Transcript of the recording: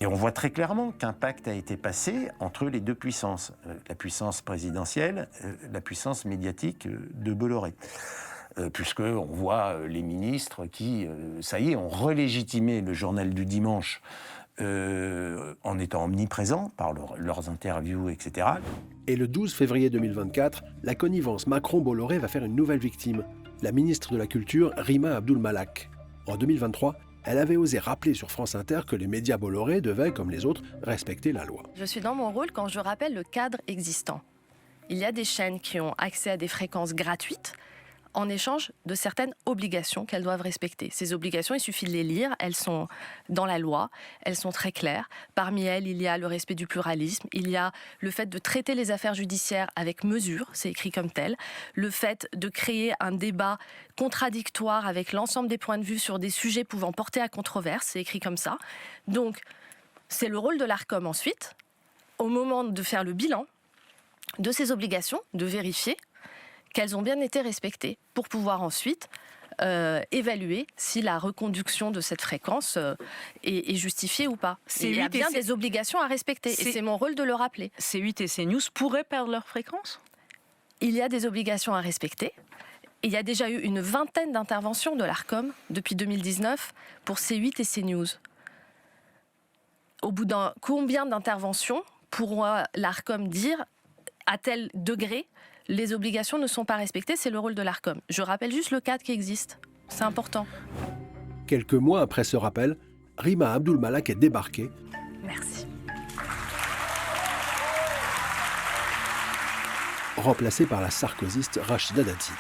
Et on voit très clairement qu'un pacte a été passé entre les deux puissances, la puissance présidentielle, la puissance médiatique de Bolloré. Puisqu'on voit les ministres qui, ça y est, ont relégitimé le journal du dimanche en étant omniprésents par leurs interviews, etc. Et le 12 février 2024, la connivence Macron-Bolloré va faire une nouvelle victime, la ministre de la Culture, Rima Abdul-Malak. En 2023, elle avait osé rappeler sur France Inter que les médias Bolloré devaient, comme les autres, respecter la loi. Je suis dans mon rôle quand je rappelle le cadre existant. Il y a des chaînes qui ont accès à des fréquences gratuites en échange de certaines obligations qu'elles doivent respecter. Ces obligations, il suffit de les lire, elles sont dans la loi, elles sont très claires. Parmi elles, il y a le respect du pluralisme, il y a le fait de traiter les affaires judiciaires avec mesure, c'est écrit comme tel, le fait de créer un débat contradictoire avec l'ensemble des points de vue sur des sujets pouvant porter à controverse, c'est écrit comme ça. Donc, c'est le rôle de l'Arcom ensuite, au moment de faire le bilan de ces obligations, de vérifier qu'elles ont bien été respectées pour pouvoir ensuite évaluer si la reconduction de cette fréquence est justifiée ou pas. Il y a bien des obligations à respecter et c'est mon rôle de le rappeler. C8 et CNews pourraient perdre leur fréquence ? Il y a des obligations à respecter. Il y a déjà eu une vingtaine d'interventions de l'Arcom depuis 2019 pour C8 et CNews. Au bout d'un combien d'interventions pourra l'Arcom dire à tel degré les obligations ne sont pas respectées, c'est le rôle de l'Arcom. Je rappelle juste le cadre qui existe, c'est important. Quelques mois après ce rappel, Rima Abdul-Malak est débarquée. Merci. Remplacée par la sarkozyste Rachida Dati.